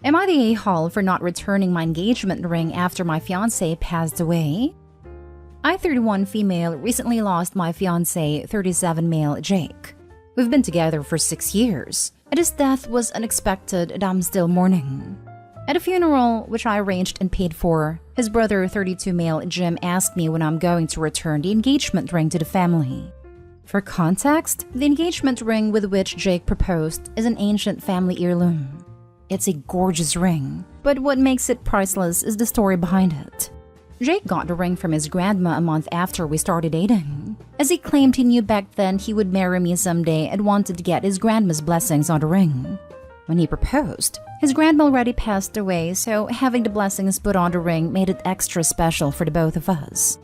Am I the a-hole for not returning my engagement ring after my fiancé passed away? I, 31 female, recently lost my fiancé, 37 male, Jake. We've been together for 6 years, and his death was unexpected and I'm still mourning. At a funeral, which I arranged and paid for, his brother, 32 male, Jim, asked me when I'm going to return the engagement ring to the family. For context, the engagement ring with which Jake proposed is an ancient family heirloom. It's a gorgeous ring, but what makes it priceless is the story behind it. Jake got the ring from his grandma a month after we started dating, as he claimed he knew back then he would marry me someday and wanted to get his grandma's blessings on the ring. When he proposed, his grandma already passed away, so having the blessings put on the ring made it extra special for the both of us.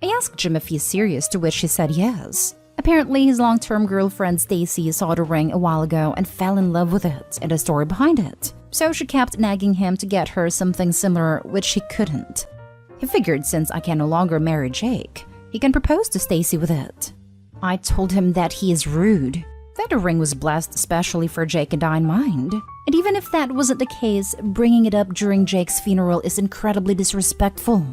I asked Jim if he's serious, to which he said yes. Apparently, his long-term girlfriend Stacy saw the ring a while ago and fell in love with it and the story behind it, so she kept nagging him to get her something similar, which he couldn't. He figured since I can no longer marry Jake, he can propose to Stacy with it. I told him that he is rude, that the ring was blessed especially for Jake and I in mind, and even if that wasn't the case, bringing it up during Jake's funeral is incredibly disrespectful.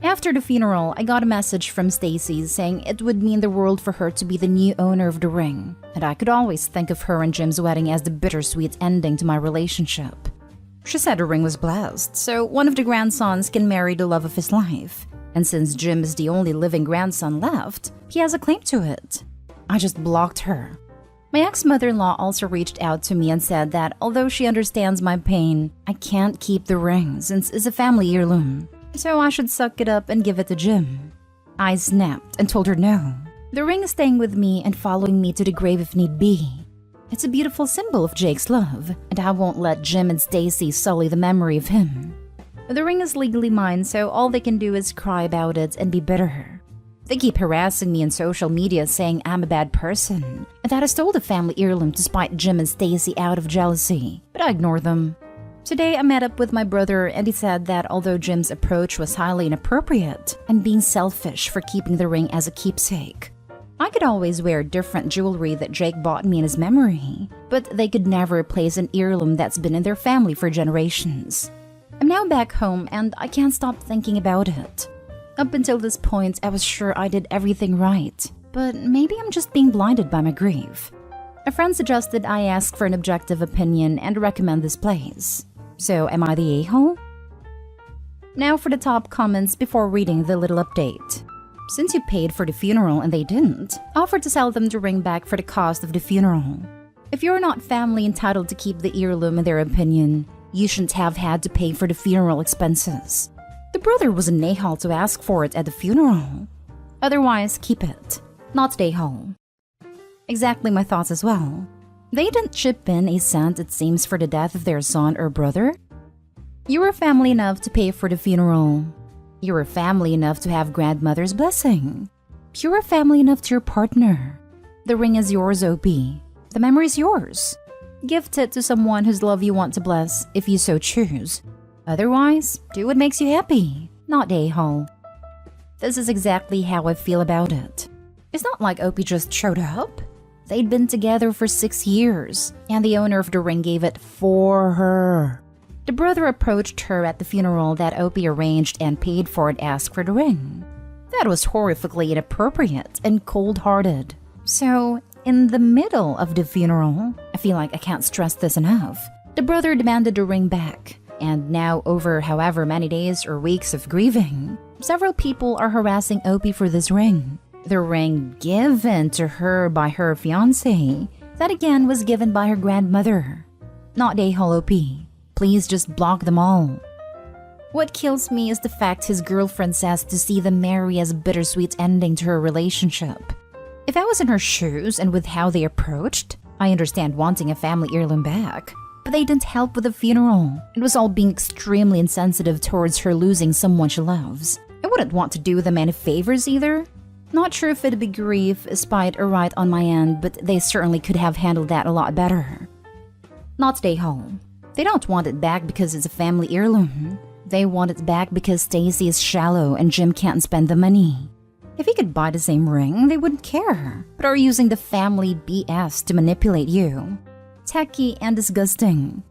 After the funeral, I got a message from Stacy saying it would mean the world for her to be the new owner of the ring, and I could always think of her and Jim's wedding as the bittersweet ending to my relationship. She said the ring was blessed, so one of the grandsons can marry the love of his life, and since Jim is the only living grandson left, he has a claim to it. I just blocked her. My ex-mother-in-law also reached out to me and said that although she understands my pain, I can't keep the ring since it's a family heirloom, so I should suck it up and give it to Jim. I snapped and told her no. The ring is staying with me and following me to the grave if need be. It's a beautiful symbol of Jake's love, and I won't let Jim and Stacy sully the memory of him. The ring is legally mine, so all they can do is cry about it and be bitter. They keep harassing me on social media saying I'm a bad person, and that I stole the family heirloom to spite Jim and Stacy out of jealousy, but I ignore them. Today I met up with my brother and he said that although Jim's approach was highly inappropriate, I'm being selfish for keeping the ring as a keepsake. I could always wear different jewelry that Jake bought me in his memory, but they could never replace an heirloom that's been in their family for generations. I'm now back home and I can't stop thinking about it. Up until this point, I was sure I did everything right, but maybe I'm just being blinded by my grief. A friend suggested I ask for an objective opinion and recommend this place. So am I the a-hole? Now for the top comments before reading the little update. Since you paid for the funeral and they didn't, offer to sell them the ring back for the cost of the funeral. If you're not family entitled to keep the heirloom in their opinion, you shouldn't have had to pay for the funeral expenses. The brother was an a-hole to ask for it at the funeral. Otherwise, keep it. Not the a-hole. Exactly my thoughts as well. They didn't chip in a cent, it seems, for the death of their son or brother. You were family enough to pay for the funeral. You were family enough to have grandmother's blessing. You were family enough to your partner. The ring is yours, OP. The memory is yours. Gift it to someone whose love you want to bless, if you so choose. Otherwise, do what makes you happy, not a-hole. This is exactly how I feel about it. It's not like OP just showed up. They'd been together for 6 years, and the owner of the ring gave it for her. The brother approached her at the funeral that OP arranged and paid for and asked for the ring. That was horrifically inappropriate and cold-hearted. So, in the middle of the funeral, I feel like I can't stress this enough, the brother demanded the ring back. And now, over however many days or weeks of grieving, several people are harassing OP for this ring. The ring given to her by her fiancé, that again was given by her grandmother. Not a-hole OP. Please just block them all. What kills me is the fact his girlfriend says to see them marry as a bittersweet ending to her relationship. If I was in her shoes and with how they approached, I understand wanting a family heirloom back. But they didn't help with the funeral. It was all being extremely insensitive towards her losing someone she loves. I wouldn't want to do them any favors either. Not sure if it'd be grief, spite, or right on my end, but they certainly could have handled that a lot better. Not stay home. They don't want it back because it's a family heirloom. They want it back because Stacy is shallow and Jim can't spend the money. If he could buy the same ring, they wouldn't care, but are using the family BS to manipulate you. Tacky and disgusting.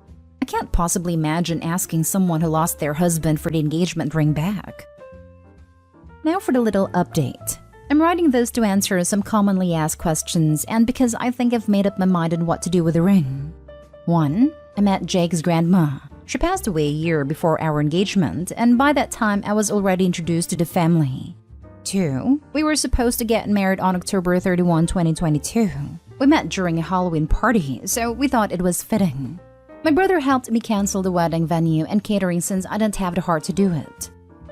I can't possibly imagine asking someone who lost their husband for the engagement ring back. Now for the little update. I'm writing this to answer some commonly asked questions and because I think I've made up my mind on what to do with the ring. 1. I met Jake's grandma. She passed away a year before our engagement, and by that time I was already introduced to the family. 2. We were supposed to get married on October 31, 2022. We met during a Halloween party, so we thought it was fitting. My brother helped me cancel the wedding venue and catering since I didn't have the heart to do it.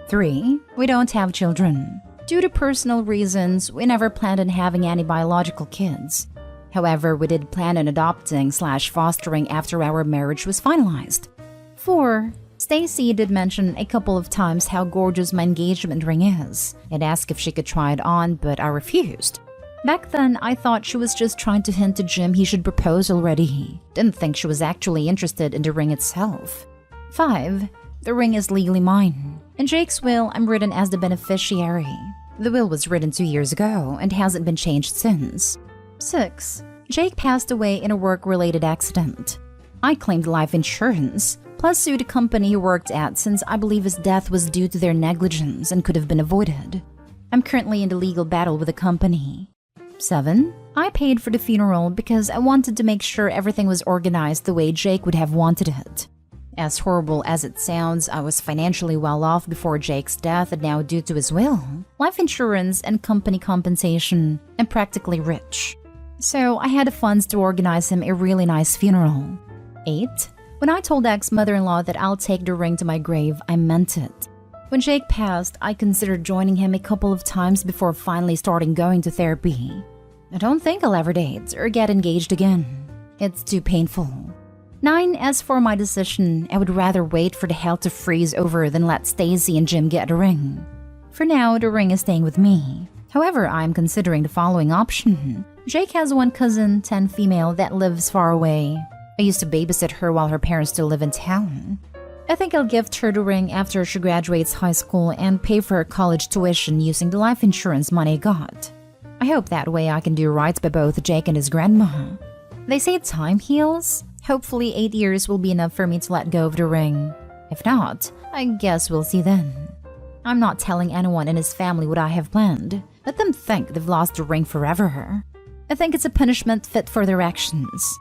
3. We don't have children. Due to personal reasons, we never planned on having any biological kids. However, we did plan on adopting/fostering after our marriage was finalized. 4. Stacy did mention a couple of times how gorgeous my engagement ring is and asked if she could try it on, but I refused. Back then, I thought she was just trying to hint to Jim he should propose already. Didn't think she was actually interested in the ring itself. 5. The ring is legally mine. In Jake's will, I'm written as the beneficiary. The will was written 2 years ago and hasn't been changed since. 6. Jake passed away in a work-related accident. I claimed life insurance, plus sued the company he worked at since I believe his death was due to their negligence and could have been avoided. I'm currently in the legal battle with the company. 7. I paid for the funeral because I wanted to make sure everything was organized the way Jake would have wanted it. As horrible as it sounds, I was financially well off before Jake's death, and now due to his will, life insurance and company compensation, I'm practically rich. So I had the funds to organize him a really nice funeral. 8. When I told ex-mother-in-law that I'll take the ring to my grave, I meant it. When Jake passed, I considered joining him a couple of times before finally starting going to therapy. I don't think I'll ever date or get engaged again. It's too painful. 9. As for my decision, I would rather wait for the hell to freeze over than let Stacy and Jim get a ring. For now, the ring is staying with me. However, I am considering the following option. Jake has one cousin, 10 female, that lives far away. I used to babysit her while her parents still live in town. I think I'll gift her the ring after she graduates high school and pay for her college tuition using the life insurance money I got. I hope that way I can do right by both Jake and his grandma. They say time heals. Hopefully 8 years will be enough for me to let go of the ring. If not, I guess we'll see then. I'm not telling anyone in his family what I have planned. Let them think they've lost the ring forever. I think it's a punishment fit for their actions.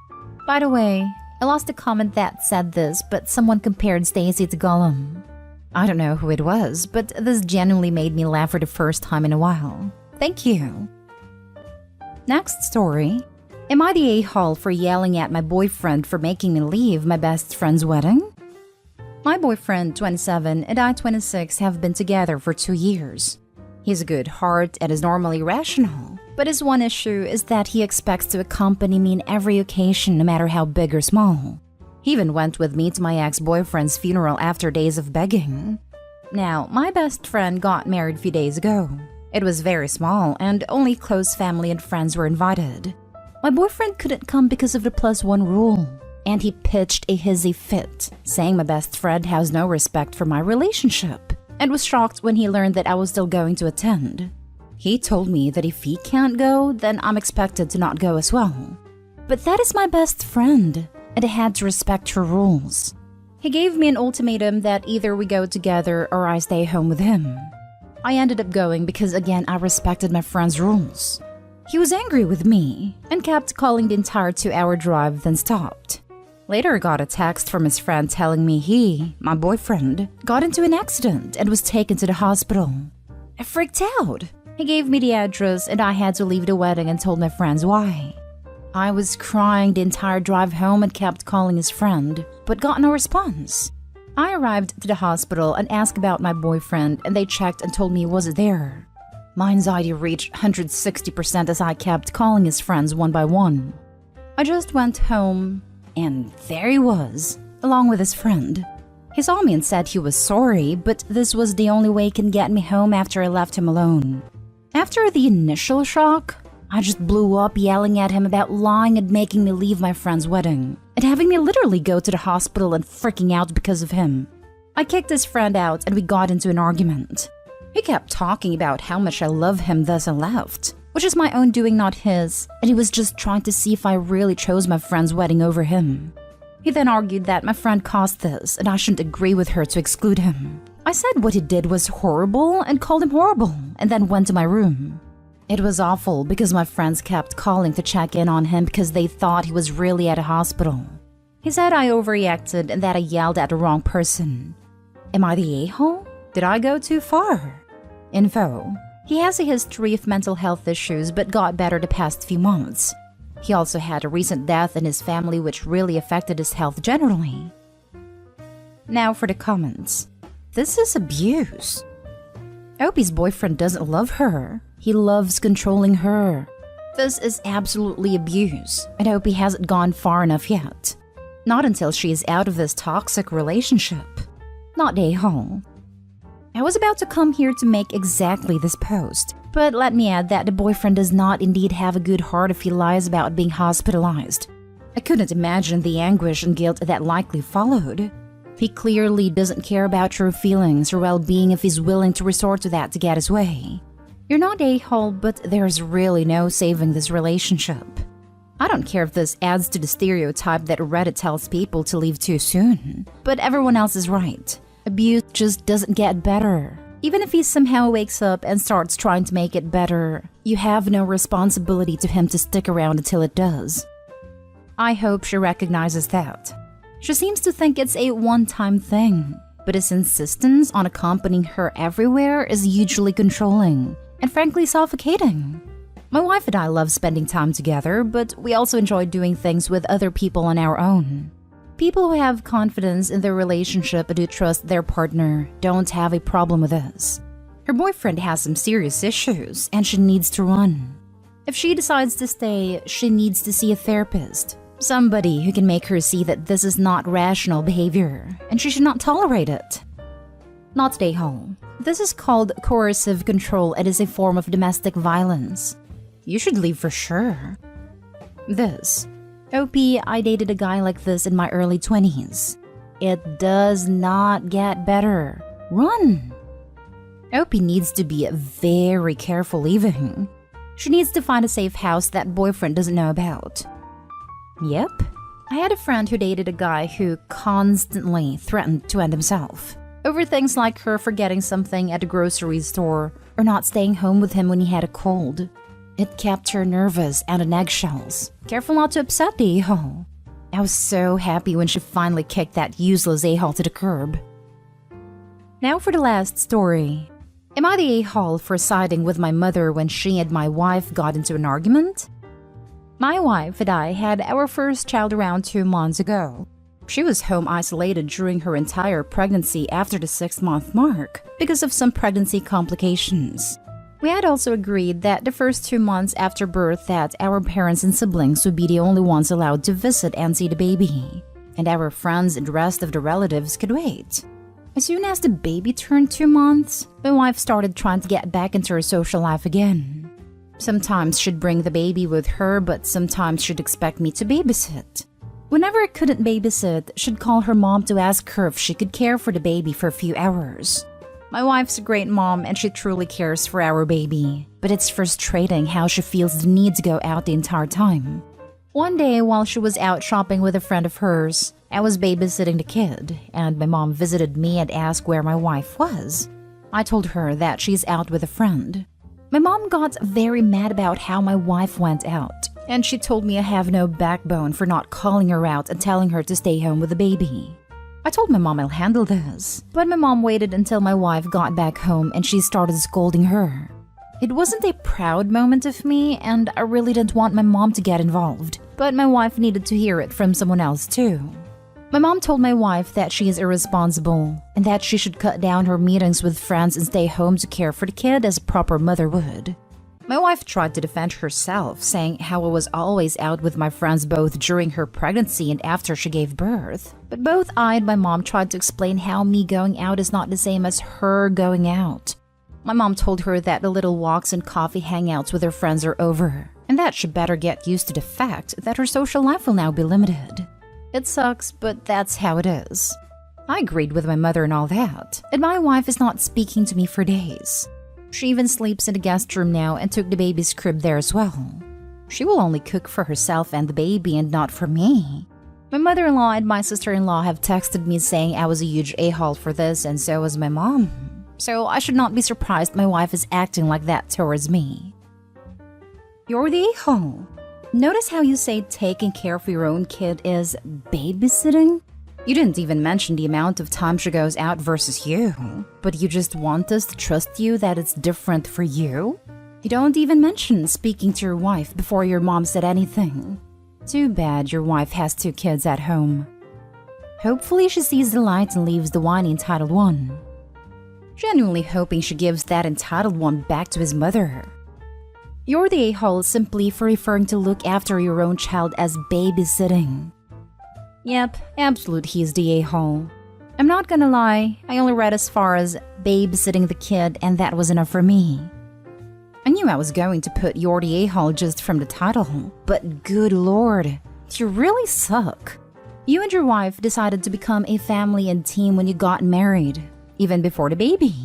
By the way, I lost a comment that said this, but someone compared Stacy to Gollum. I don't know who it was, but this genuinely made me laugh for the first time in a while. Thank you. Next story. Am I the a-hole for yelling at my boyfriend for making me leave my best friend's wedding? My boyfriend, 27, and I, 26, have been together for 2 years. He's a good heart and is normally rational, but his one issue is that he expects to accompany me in every occasion, no matter how big or small. He even went with me to my ex-boyfriend's funeral after days of begging. Now, my best friend got married a few days ago. It was very small, and only close family and friends were invited. My boyfriend couldn't come because of the +1 rule, and he pitched a hissy fit, saying my best friend has no respect for my relationship, and was shocked when he learned that I was still going to attend. He told me that if he can't go, then I'm expected to not go as well. But that is my best friend, and I had to respect her rules. He gave me an ultimatum that either we go together or I stay home with him. I ended up going because, again, I respected my friend's rules. He was angry with me and kept calling the entire 2-hour drive, then stopped. Later, I got a text from his friend telling me he, my boyfriend, got into an accident and was taken to the hospital. I freaked out. He gave me the address and I had to leave the wedding and told my friends why. I was crying the entire drive home and kept calling his friend, but got no response. I arrived to the hospital and asked about my boyfriend, and they checked and told me he wasn't there. My anxiety reached 160% as I kept calling his friends one by one. I just went home, and there he was, along with his friend. He saw me and said he was sorry, but this was the only way he can get me home after I left him alone. After the initial shock, I just blew up yelling at him about lying and making me leave my friend's wedding, and having me literally go to the hospital and freaking out because of him. I kicked his friend out and we got into an argument. He kept talking about how much I love him, thus I left, which is my own doing, not his, and he was just trying to see if I really chose my friend's wedding over him. He then argued that my friend caused this and I shouldn't agree with her to exclude him. I said what he did was horrible and called him horrible, and then went to my room. It was awful because my friends kept calling to check in on him because they thought he was really at a hospital. He said I overreacted and that I yelled at the wrong person. Am I the a-hole? Did I go too far? Info: he has a history of mental health issues but got better the past few months. He also had a recent death in his family which really affected his health generally. Now for the comments. This is abuse. Opie's boyfriend doesn't love her. He loves controlling her. This is absolutely abuse, and Opie hasn't gone far enough yet. Not until she is out of this toxic relationship. Not a-hole. I was about to come here to make exactly this post, but let me add that the boyfriend does not indeed have a good heart if he lies about being hospitalized. I couldn't imagine the anguish and guilt that likely followed. He clearly doesn't care about your feelings or well-being if he's willing to resort to that to get his way. You're not a-hole, but there's really no saving this relationship. I don't care if this adds to the stereotype that Reddit tells people to leave too soon, but everyone else is right. Abuse just doesn't get better. Even if he somehow wakes up and starts trying to make it better, you have no responsibility to him to stick around until it does. I hope she recognizes that. She seems to think it's a one-time thing, but his insistence on accompanying her everywhere is hugely controlling and frankly suffocating. My wife and I love spending time together, but we also enjoy doing things with other people on our own. People who have confidence in their relationship and who trust their partner don't have a problem with this. Her boyfriend has some serious issues and she needs to run. If she decides to stay, she needs to see a therapist. Somebody who can make her see that this is not rational behavior and she should not tolerate it. Not stay home. This is called coercive control and is a form of domestic violence. You should leave for sure. This. Opie, I dated a guy like this in my early 20s. It does not get better. Run! Opie needs to be very careful leaving. She needs to find a safe house that boyfriend doesn't know about. Yep. I had a friend who dated a guy who constantly threatened to end himself over things like her forgetting something at a grocery store or not staying home with him when he had a cold. It kept her nervous and on eggshells, careful not to upset the a-hole. I was so happy when she finally kicked that useless a-hole to the curb. Now for the last story. Am I the a-hole for siding with my mother when she and my wife got into an argument? My wife and I had our first child around 2 months ago. She was home isolated during her entire pregnancy after the 6-month mark because of some pregnancy complications. We had also agreed that the first 2 months after birth that our parents and siblings would be the only ones allowed to visit and see the baby, and our friends and the rest of the relatives could wait. As soon as the baby turned 2 months, my wife started trying to get back into her social life again. Sometimes she'd bring the baby with her, but sometimes she'd expect me to babysit. Whenever I couldn't babysit, she'd call her mom to ask her if she could care for the baby for a few hours. My wife's a great mom and she truly cares for our baby, but it's frustrating how she feels the need to go out the entire time. One day while she was out shopping with a friend of hers, I was babysitting the kid, and my mom visited me and asked where my wife was. I told her that she's out with a friend. My mom got very mad about how my wife went out, and she told me I have no backbone for not calling her out and telling her to stay home with the baby. I told my mom I'll handle this, but my mom waited until my wife got back home and she started scolding her. It wasn't a proud moment of me, and I really didn't want my mom to get involved, but my wife needed to hear it from someone else too. My mom told my wife that she is irresponsible and that she should cut down her meetings with friends and stay home to care for the kid as a proper mother would. My wife tried to defend herself, saying how I was always out with my friends both during her pregnancy and after she gave birth. But both I and my mom tried to explain how me going out is not the same as her going out. My mom told her that the little walks and coffee hangouts with her friends are over, and that she better get used to the fact that her social life will now be limited. It sucks, but that's how it is. I agreed with my mother and all that, and my wife is not speaking to me for days. She even sleeps in the guest room now and took the baby's crib there as well. She will only cook for herself and the baby and not for me. My mother-in-law and my sister-in-law have texted me saying I was a huge a-hole for this, and so was my mom. So I should not be surprised my wife is acting like that towards me. You're the a-hole. Notice how you say taking care of your own kid is babysitting? You didn't even mention the amount of time she goes out versus you. But you just want us to trust you that it's different for you? You don't even mention speaking to your wife before your mom said anything. Too bad your wife has 2 kids at home. Hopefully she sees the light and leaves the whiny entitled one. Genuinely hoping she gives that entitled one back to his mother. You're the a-hole simply for referring to look after your own child as babysitting. Yep, absolute he's the a-hole. I'm not gonna lie, I only read as far as babysitting the kid and that was enough for me. I knew I was going to put you're the a-hole just from the title, but good lord, you really suck. You and your wife decided to become a family and team when you got married, even before the baby.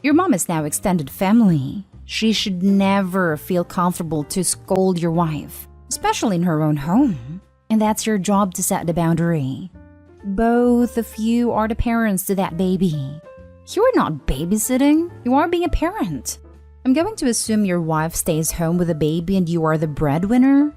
Your mom is now extended family. She should never feel comfortable to scold your wife, especially in her own home. And that's your job to set the boundary. Both of you are the parents to that baby. You are not babysitting, you are being a parent. I'm going to assume your wife stays home with the baby and you are the breadwinner.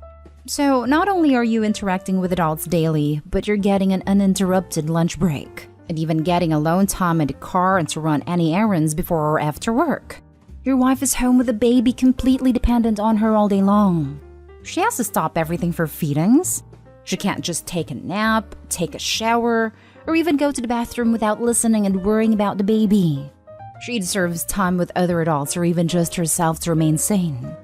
So not only are you interacting with adults daily, but you're getting an uninterrupted lunch break. And even getting alone time in the car and to run any errands before or after work. Your wife is home with the baby completely dependent on her all day long. She has to stop everything for feedings. She can't just take a nap, take a shower, or even go to the bathroom without listening and worrying about the baby. She deserves time with other adults or even just herself to remain sane.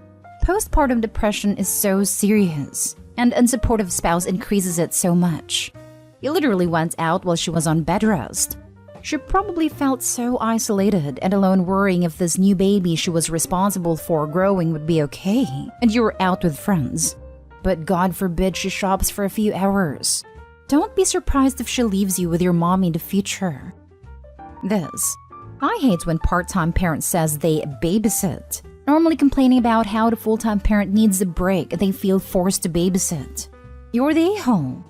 Postpartum depression is so serious, and unsupportive spouse increases it so much. He literally went out while she was on bed rest. She probably felt so isolated and alone, worrying if this new baby she was responsible for growing would be okay, and you were out with friends. But God forbid she shops for a few hours. Don't be surprised if she leaves you with your mommy in the future. I hate when part-time parent says they babysit, normally complaining about how the full-time parent needs a break and they feel forced to babysit. You're the a-hole.